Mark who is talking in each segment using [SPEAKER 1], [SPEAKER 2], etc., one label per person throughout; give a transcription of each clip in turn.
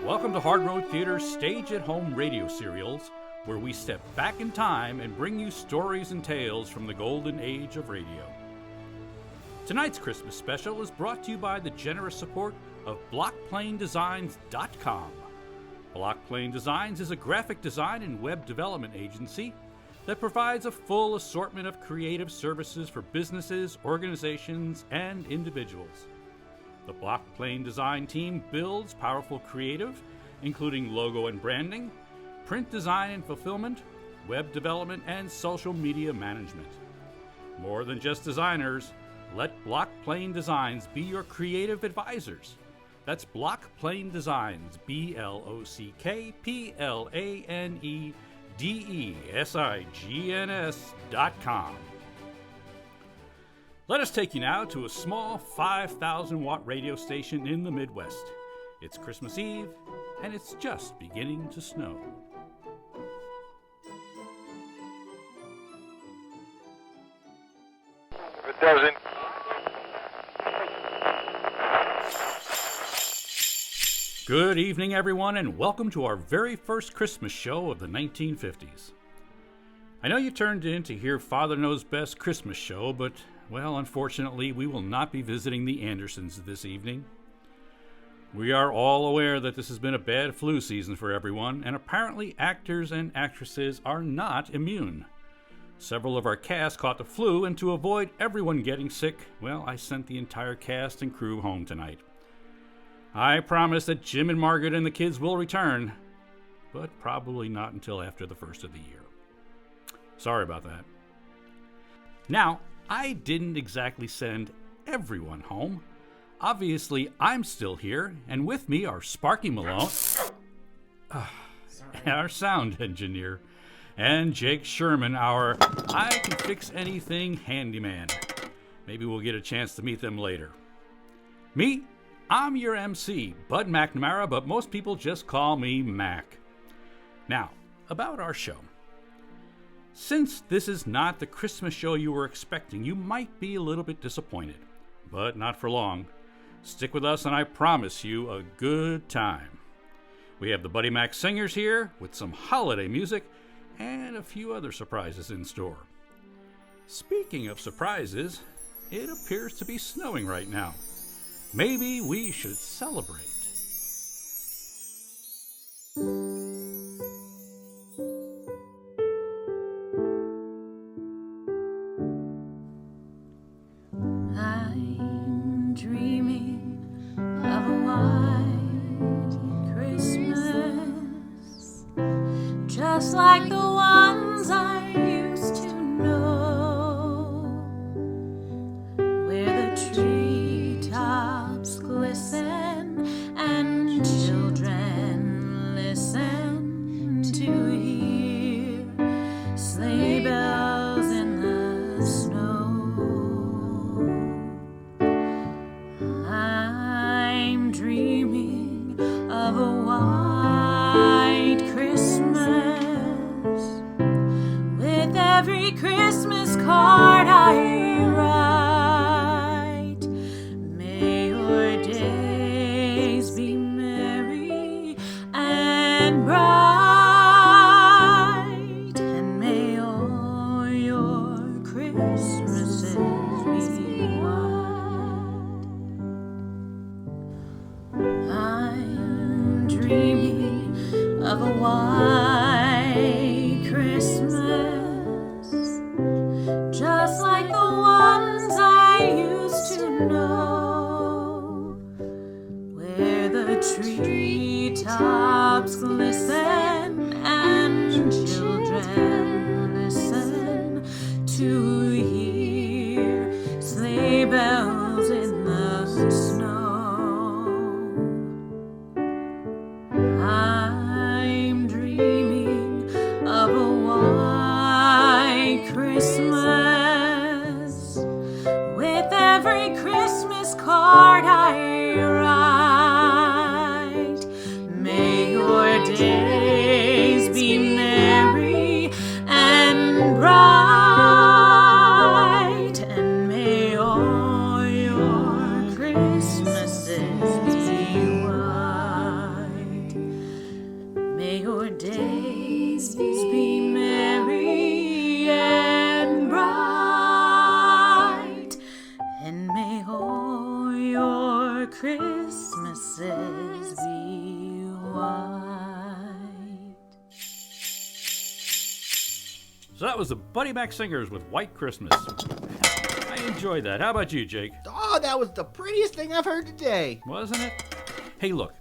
[SPEAKER 1] Welcome to Hard Road Theater's stage-at-home radio serials, where we step back in time and bring you stories and tales from the golden age of radio. Tonight's Christmas special is brought to you by the generous support of BlockPlaneDesigns.com. BlockPlane Designs is a graphic design and web development agency that provides a full assortment of creative services for businesses, organizations, and individuals. The BlockPlane Design team builds powerful creative, including logo and branding, print design and fulfillment, web development, and social media management. More than just designers, let BlockPlane Designs be your creative advisors. That's BlockPlane Designs, BlockPlaneDesigns.com. Let us take you now to a small 5,000-watt radio station in the Midwest. It's Christmas Eve, and it's just beginning to snow.
[SPEAKER 2] It doesn't.
[SPEAKER 1] Good evening, everyone, and welcome to our very first Christmas show of the 1950s. I know you turned in to hear Father Knows Best Christmas show, but, well, unfortunately, we will not be visiting the Andersons this evening. We are all aware that this has been a bad flu season for everyone, and apparently actors and actresses are not immune. Several of our cast caught the flu, and to avoid everyone getting sick, well, I sent the entire cast and crew home tonight. I promise that Jim and Margaret and the kids will return, but probably not until after the first of the year. Sorry about that. Now, I didn't exactly send everyone home. Obviously, I'm still here, and with me are Sparky Malone, our sound engineer, and Jake Sherman, our I-can-fix-anything handyman. Maybe we'll get a chance to meet them later. Me? I'm your MC, Bud McNamara, but most people just call me Mac. Now, about our show. Since this is not the Christmas show you were expecting, you might be a little bit disappointed, but not for long. Stick with us and I promise you a good time. We have the Buddy Mac Singers here with some holiday music and a few other surprises in store. Speaking of surprises, it appears to be snowing right now. Maybe we should celebrate.
[SPEAKER 3] I'm dreaming of a white Christmas, just like the ones I used to know, where the treetops glisten and children listen to hear sleigh bells in the snow. I'm dreaming of a white Christmas, with every Christmas card I write. May your days be merry and bright, and may all your Christmases be white. I'm dreaming of a white Christmas, just like the ones I used to know, where the treetops glisten and children listen to hear sleigh bells in the snow. I'm dreaming of a white Christmas, with every Christmas card I write. May your days be merry and bright, and may all your Christmases be white. faces be white.
[SPEAKER 1] So that was the Buddy Mac Singers with White Christmas. I enjoyed that. How about you, Jake?
[SPEAKER 2] Oh, that was the prettiest thing I've heard today.
[SPEAKER 1] Wasn't it? Hey, look.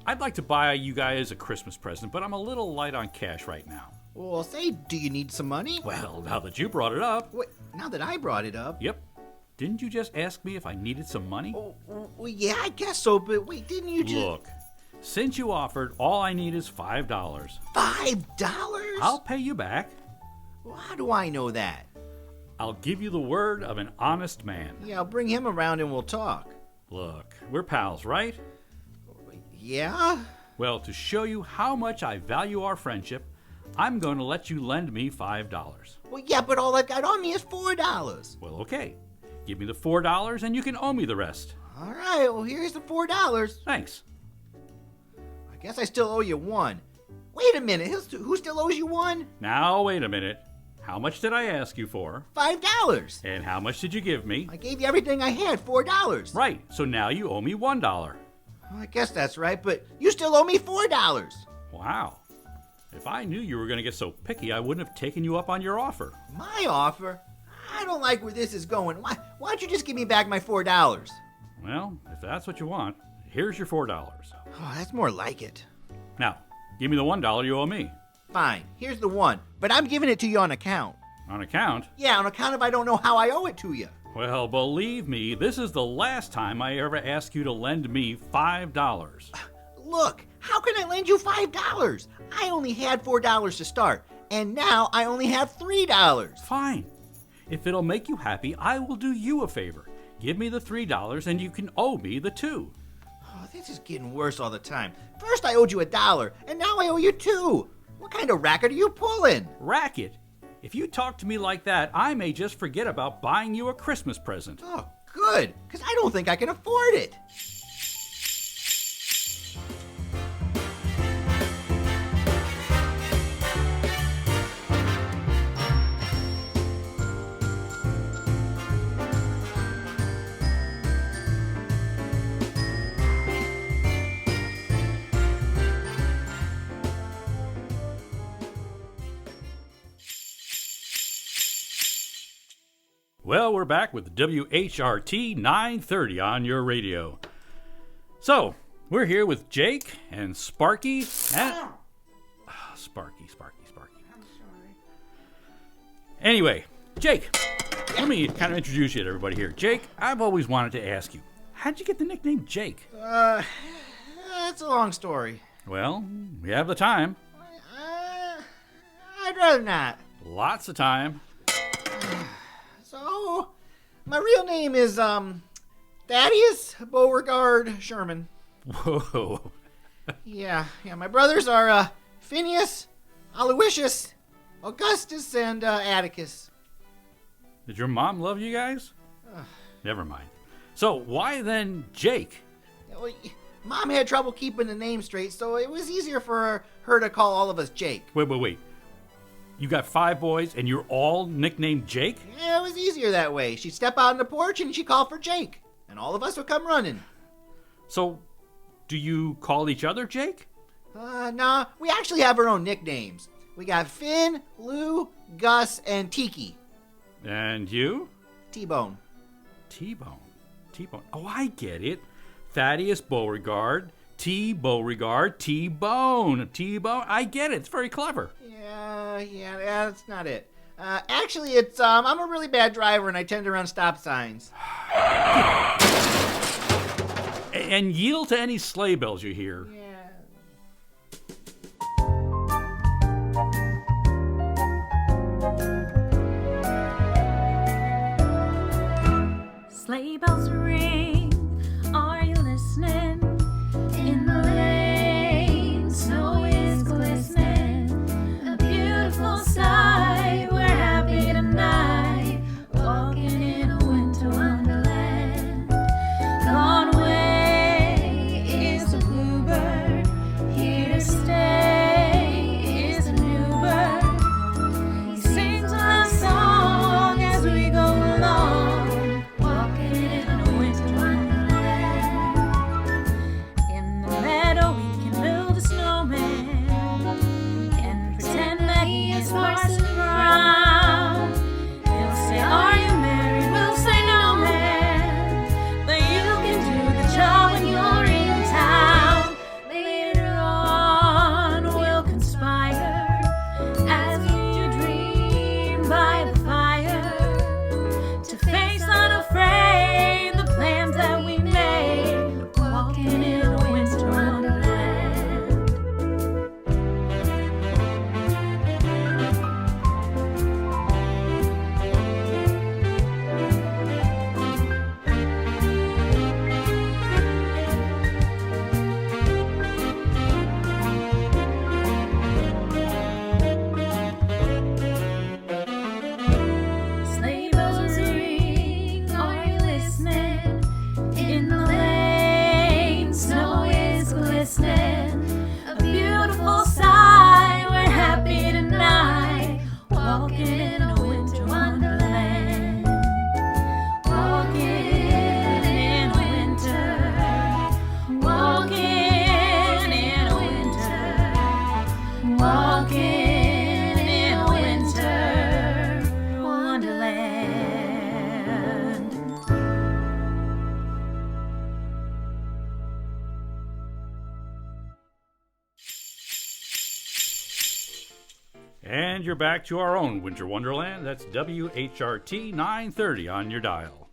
[SPEAKER 1] I'd like to buy you guys a Christmas present, but I'm a little light on cash right now.
[SPEAKER 2] Well, say, do you need some money?
[SPEAKER 1] Well, now that you brought it up.
[SPEAKER 2] Wait, now that I brought it up?
[SPEAKER 1] Yep. Didn't you just ask me if I needed some money?
[SPEAKER 2] Oh, well, yeah, I guess so, but wait, didn't you just...
[SPEAKER 1] Look, since you offered, all I need is $5.
[SPEAKER 2] $5?
[SPEAKER 1] I'll pay you back.
[SPEAKER 2] Well, how do I know that?
[SPEAKER 1] I'll give you the word of an honest man.
[SPEAKER 2] Yeah, I'll bring him around and we'll talk.
[SPEAKER 1] Look, we're pals, right?
[SPEAKER 2] Yeah?
[SPEAKER 1] Well, to show you how much I value our friendship, I'm going to let you lend me $5.
[SPEAKER 2] Well, yeah, but all I've got on me is $4.
[SPEAKER 1] Well, okay. Give me the $4 and you can owe me the rest.
[SPEAKER 2] All right, well, here's the $4.
[SPEAKER 1] Thanks.
[SPEAKER 2] I guess I still owe you $1. Wait a minute, who still owes you $1?
[SPEAKER 1] Now, wait a minute. How much did I ask you for?
[SPEAKER 2] $5.
[SPEAKER 1] And how much did you give me?
[SPEAKER 2] I gave you everything I had, $4.
[SPEAKER 1] Right, so now you owe me $1.
[SPEAKER 2] Well, I guess that's right, but you still owe me $4.
[SPEAKER 1] Wow. If I knew you were going to get so picky, I wouldn't have taken you up on your offer.
[SPEAKER 2] My offer? I don't like where this is going. Why don't you just give me back my $4?
[SPEAKER 1] Well, if that's what you want, here's your $4.
[SPEAKER 2] Oh, that's more like it.
[SPEAKER 1] Now, give me the $1 you owe me.
[SPEAKER 2] Fine, here's the 1, but I'm giving it to you on account.
[SPEAKER 1] On account?
[SPEAKER 2] Yeah, on account of I don't know how I owe it to you.
[SPEAKER 1] Well, believe me, this is the last time I ever ask you to lend me $5.
[SPEAKER 2] Look, how can I lend you $5? I only had $4 to start, and now I only have $3.
[SPEAKER 1] Fine. If it'll make you happy, I will do you a favor. Give me the $3 and you can owe me the $2.
[SPEAKER 2] Oh, this is getting worse all the time. First I owed you $1, and now I owe you $2. What kind of racket are you pulling?
[SPEAKER 1] Racket? If you talk to me like that, I may just forget about buying you a Christmas present.
[SPEAKER 2] Oh, good, because I don't think I can afford it.
[SPEAKER 1] Well, we're back with WHRT 930 on your radio. So, we're here with Jake and Sparky and... Sparky.
[SPEAKER 3] I'm sorry.
[SPEAKER 1] Anyway, Jake, let me kind of introduce you to everybody here. Jake, I've always wanted to ask you, how'd you get the nickname Jake?
[SPEAKER 2] It's a long story.
[SPEAKER 1] Well, we have the time.
[SPEAKER 2] I'd rather not.
[SPEAKER 1] Lots of time.
[SPEAKER 2] So, my real name is, Thaddeus Beauregard Sherman.
[SPEAKER 1] Whoa.
[SPEAKER 2] Yeah, my brothers are, Phineas, Aloysius, Augustus, and, Atticus.
[SPEAKER 1] Did your mom love you guys? Never mind. So, why then Jake?
[SPEAKER 2] Well, Mom had trouble keeping the name straight, so it was easier for her to call all of us Jake.
[SPEAKER 1] Wait. You got 5 boys and you're all nicknamed Jake?
[SPEAKER 2] Yeah, it was easier that way. She'd step out on the porch and she'd call for Jake, and all of us would come running.
[SPEAKER 1] So, do you call each other Jake?
[SPEAKER 2] Nah, we actually have our own nicknames. We got Finn, Lou, Gus, and Tiki.
[SPEAKER 1] And you?
[SPEAKER 2] T-Bone.
[SPEAKER 1] T-Bone. Oh, I get it. Thaddeus Beauregard, Beauregard, T-Bone. I get it. It's very clever.
[SPEAKER 2] Yeah, that's not it. Actually, it's, I'm a really bad driver and I tend to run stop signs.
[SPEAKER 1] And yield to any sleigh bells you hear.
[SPEAKER 2] Yeah.
[SPEAKER 3] Sleigh bells ring, are you listening? In the lane, snow is glistening. A beautiful sight, we're happy tonight. Walking in a winter wonderland. Gone away is the bluebird. Here to stay is a new bird. He sings a song as we go along. Walking in a winter
[SPEAKER 1] And you're back to our own Winter Wonderland. That's WHRT 930 on your dial.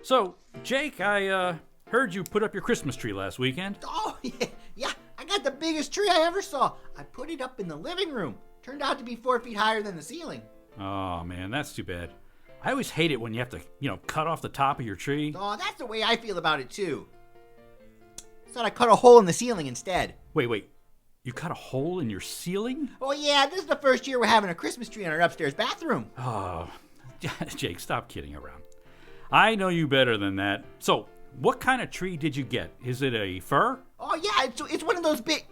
[SPEAKER 1] So, Jake, I heard you put up your Christmas tree last weekend.
[SPEAKER 2] Oh, yeah. I got the biggest tree I ever saw. I put it up in the living room. Turned out to be 4 feet higher than the ceiling.
[SPEAKER 1] Oh, man, that's too bad. I always hate it when you have to, cut off the top of your tree.
[SPEAKER 2] Oh, that's the way I feel about it, too. So I cut a hole in the ceiling instead.
[SPEAKER 1] Wait. You cut a hole in your ceiling?
[SPEAKER 2] Oh, yeah, this is the first year we're having a Christmas tree in our upstairs bathroom.
[SPEAKER 1] Oh, Jake, stop kidding around. I know you better than that. So, what kind of tree did you get? Is it a fir?
[SPEAKER 2] Oh, yeah, it's one of those big...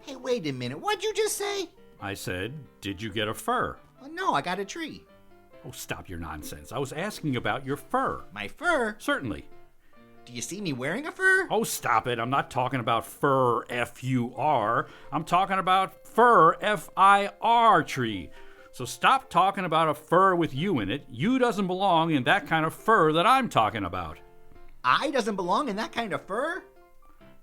[SPEAKER 2] Hey, wait a minute. What'd you just say?
[SPEAKER 1] I said, did you get a fir?
[SPEAKER 2] Oh, no, I got a tree.
[SPEAKER 1] Oh, stop your nonsense. I was asking about your fur.
[SPEAKER 2] My fur?
[SPEAKER 1] Certainly.
[SPEAKER 2] Do you see me wearing a fur?
[SPEAKER 1] Oh, stop it. I'm not talking about fur, F-U-R. I'm talking about fir, F-I-R tree. So stop talking about a fur with you in it. You doesn't belong in that kind of fur that I'm talking about.
[SPEAKER 2] I doesn't belong in that kind of fur?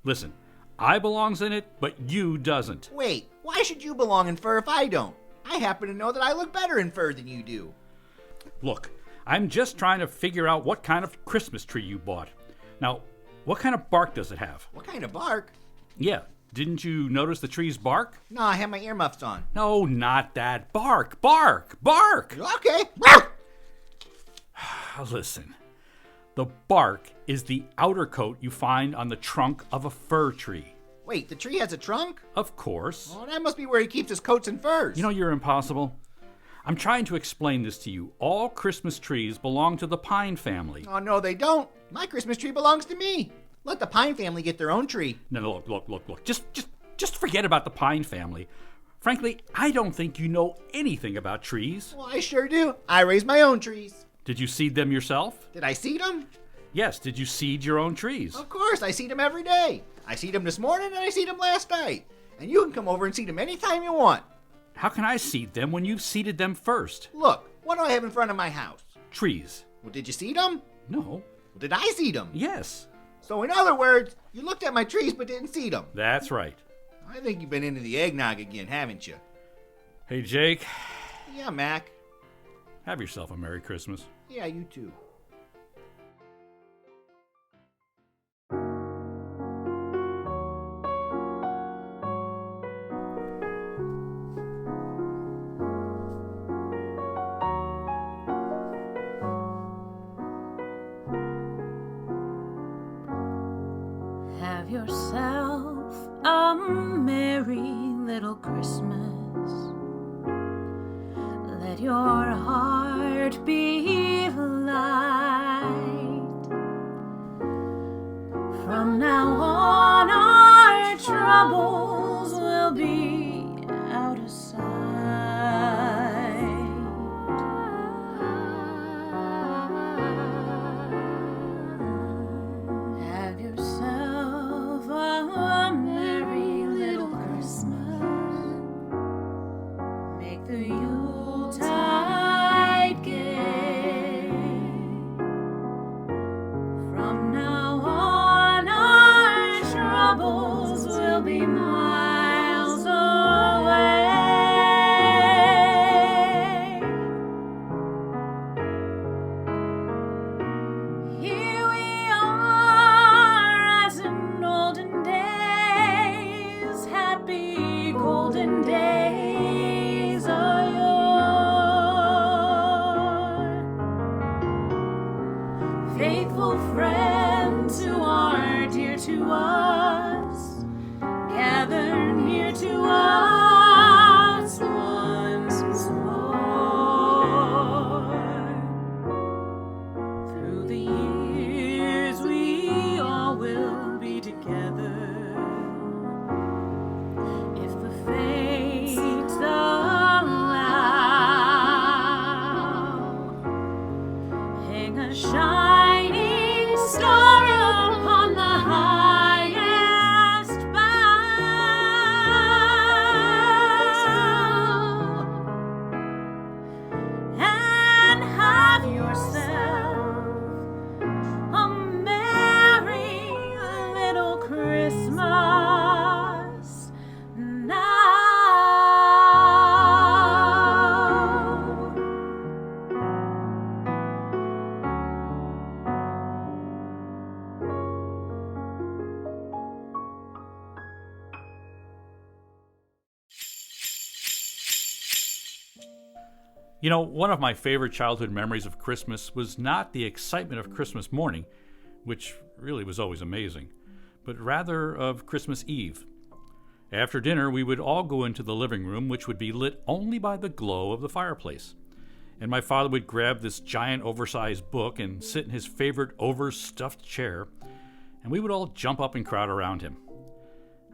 [SPEAKER 1] Listen, I belongs in it, but you doesn't.
[SPEAKER 2] Wait, why should you belong in fur if I don't? I happen to know that I look better in fur than you do.
[SPEAKER 1] Look, I'm just trying to figure out what kind of Christmas tree you bought. Now, what kind of bark does it have?
[SPEAKER 2] What kind of bark?
[SPEAKER 1] Yeah, didn't you notice the tree's bark?
[SPEAKER 2] No, I have my earmuffs on.
[SPEAKER 1] No, not that. Bark!
[SPEAKER 2] Okay.
[SPEAKER 1] Listen, the bark is the outer coat you find on the trunk of a fir tree.
[SPEAKER 2] Wait, the tree has a trunk?
[SPEAKER 1] Of course.
[SPEAKER 2] Oh, that must be where he keeps his coats and furs.
[SPEAKER 1] You know you're impossible. I'm trying to explain this to you. All Christmas trees belong to the pine family.
[SPEAKER 2] Oh, no, they don't. My Christmas tree belongs to me. Let the pine family get their own tree.
[SPEAKER 1] No, look. Just forget about the pine family. Frankly, I don't think you know anything about trees.
[SPEAKER 2] Well, I sure do. I raise my own trees.
[SPEAKER 1] Did you seed them yourself?
[SPEAKER 2] Did I seed them?
[SPEAKER 1] Yes, did you seed your own trees?
[SPEAKER 2] Of course, I seed them every day. I seed them this morning and I seed them last night. And you can come over and seed them anytime you want.
[SPEAKER 1] How can I seed them when you've seeded them first?
[SPEAKER 2] Look, what do I have in front of my house?
[SPEAKER 1] Trees.
[SPEAKER 2] Well, did you seed them?
[SPEAKER 1] No.
[SPEAKER 2] Well, did I seed them?
[SPEAKER 1] Yes.
[SPEAKER 2] So in other words, you looked at my trees but didn't seed them.
[SPEAKER 1] That's right.
[SPEAKER 2] I think you've been into the eggnog again, haven't you?
[SPEAKER 1] Hey, Jake.
[SPEAKER 2] Yeah, Mac.
[SPEAKER 1] Have yourself a Merry Christmas.
[SPEAKER 2] Yeah, you too.
[SPEAKER 3] Have yourself a merry little Christmas. Let your heart be light. From now on, our troubles will be out of sight. Have yourself a merry little Christmas. Make the Yuletide gay. From now on, our troubles will be miles away. Here we are as in olden days, happy golden days are yours. Faithful friends who are dear to us, gather near to us once more. Through the years we all will be together. If the fates allow, hang a shining star upon the highest bough, and have yourself a merry little Christmas now.
[SPEAKER 1] You know, one of my favorite childhood memories of Christmas was not the excitement of Christmas morning, which really was always amazing, but rather of Christmas Eve. After dinner, we would all go into the living room, which would be lit only by the glow of the fireplace. And my father would grab this giant oversized book and sit in his favorite overstuffed chair, and we would all jump up and crowd around him.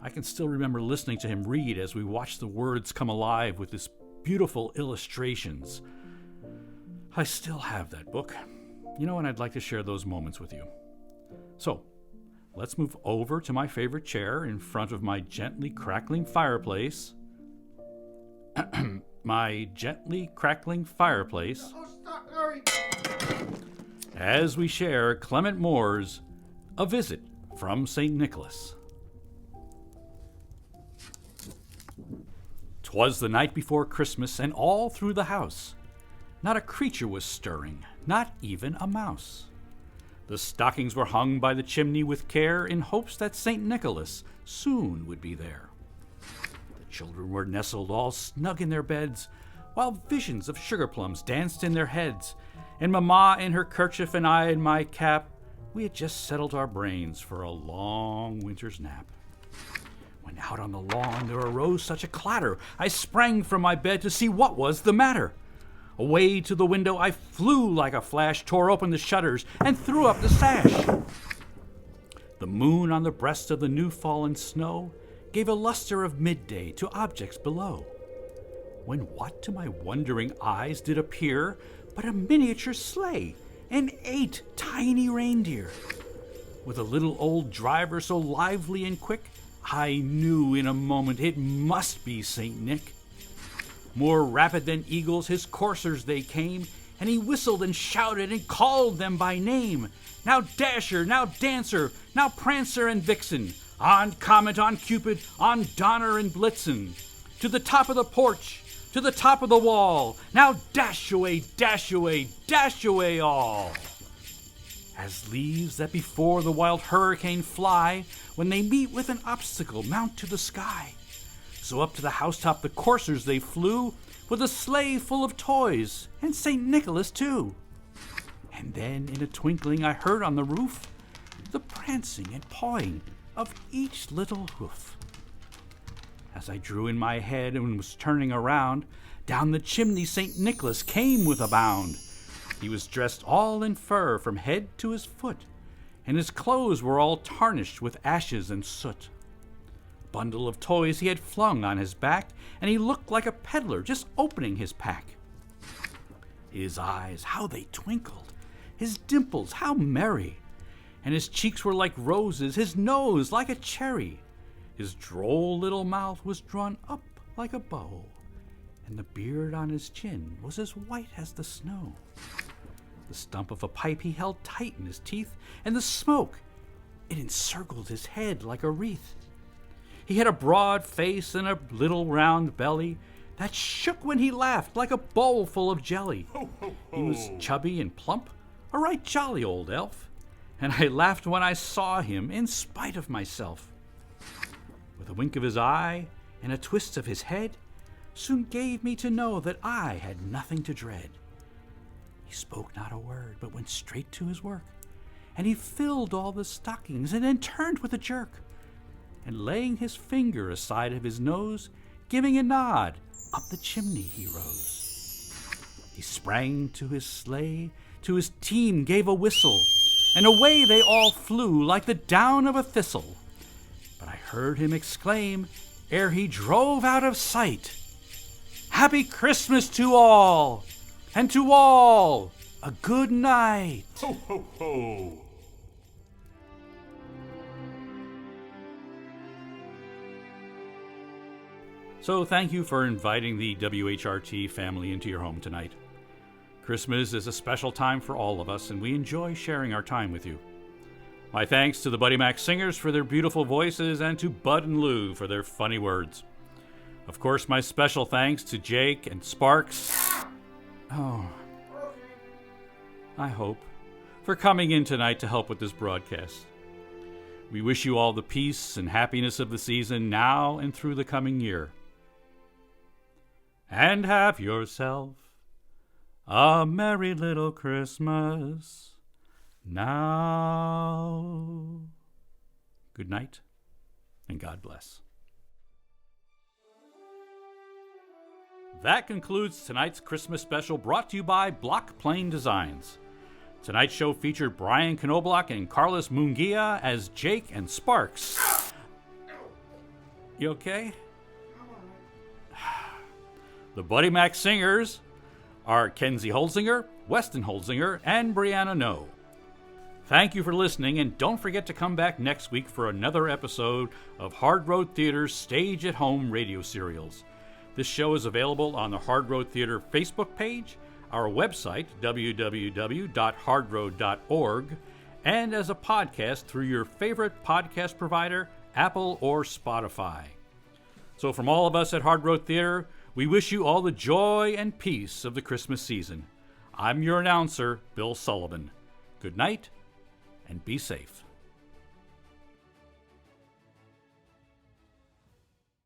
[SPEAKER 1] I can still remember listening to him read as we watched the words come alive with his beautiful illustrations. I still have that book, and I'd like to share those moments with you. So, let's move over to my favorite chair in front of my gently crackling fireplace. My gently crackling fireplace. As we share Clement Moore's A Visit from St. Nicholas. 'Twas the night before Christmas, and all through the house not a creature was stirring, not even a mouse. The stockings were hung by the chimney with care, in hopes that St. Nicholas soon would be there. The children were nestled all snug in their beds, while visions of sugar plums danced in their heads, and Mamma in her kerchief and I in my cap, we had just settled our brains for a long winter's nap. When out on the lawn there arose such a clatter, I sprang from my bed to see what was the matter. Away to the window I flew like a flash, tore open the shutters, and threw up the sash. The moon on the breast of the new-fallen snow gave a luster of midday to objects below, when what to my wondering eyes did appear but a miniature sleigh and 8 tiny reindeer. With a little old driver so lively and quick, I knew in a moment it must be St. Nick. More rapid than eagles his coursers they came, and he whistled and shouted and called them by name. Now Dasher, now Dancer, now Prancer and Vixen, on Comet, on Cupid, on Donner and Blitzen. To the top of the porch, to the top of the wall, now dash away, dash away, dash away all. As leaves that before the wild hurricane fly, when they meet with an obstacle, mount to the sky. So up to the housetop the coursers they flew, with a sleigh full of toys, and St. Nicholas too. And then in a twinkling I heard on the roof the prancing and pawing of each little hoof. As I drew in my head and was turning around, down the chimney St. Nicholas came with a bound. He was dressed all in fur from head to his foot, and his clothes were all tarnished with ashes and soot. A bundle of toys he had flung on his back, and he looked like a peddler just opening his pack. His eyes, how they twinkled, his dimples, how merry, and his cheeks were like roses, his nose like a cherry. His droll little mouth was drawn up like a bow, and the beard on his chin was as white as the snow. The stump of a pipe he held tight in his teeth, and the smoke, it encircled his head like a wreath. He had a broad face and a little round belly that shook when he laughed like a bowl full of jelly.
[SPEAKER 4] Ho, ho, ho.
[SPEAKER 1] He was chubby and plump, a right jolly old elf, and I laughed when I saw him in spite of myself. With a wink of his eye and a twist of his head, soon gave me to know that I had nothing to dread. He spoke not a word, but went straight to his work, and he filled all the stockings and then turned with a jerk, and laying his finger aside of his nose, giving a nod, up the chimney he rose. He sprang to his sleigh, to his team gave a whistle, and away they all flew like the down of a thistle. But I heard him exclaim, ere he drove out of sight, "Happy Christmas to all, and to all a good night."
[SPEAKER 4] Ho, ho, ho.
[SPEAKER 1] So thank you for inviting the WHRT family into your home tonight. Christmas is a special time for all of us, and we enjoy sharing our time with you. My thanks to the Buddy Mac Singers for their beautiful voices, and to Bud and Lou for their funny words. Of course, my special thanks to Jake and Sparks. Oh, I hope, for coming in tonight to help with this broadcast. We wish you all the peace and happiness of the season now and through the coming year. And have yourself A merry little Christmas now. Good night, and God bless. That concludes tonight's Christmas special brought to you by Block Plane Designs. Tonight's show featured Brian Knobloch and Carlos Munguia as Jake and Sparks. You okay? The Buddy Mac singers are Kenzie Holzinger, Weston Holzinger, and Brianna No. Thank you for listening, and don't forget to come back next week for another episode of Hard Road Theater's Stage at Home radio serials. This show is available on the Hard Road Theater Facebook page, our website, www.hardroad.org, and as a podcast through your favorite podcast provider, Apple or Spotify. So from all of us at Hard Road Theater, we wish you all the joy and peace of the Christmas season. I'm your announcer, Bill Sullivan. Good night, and be safe.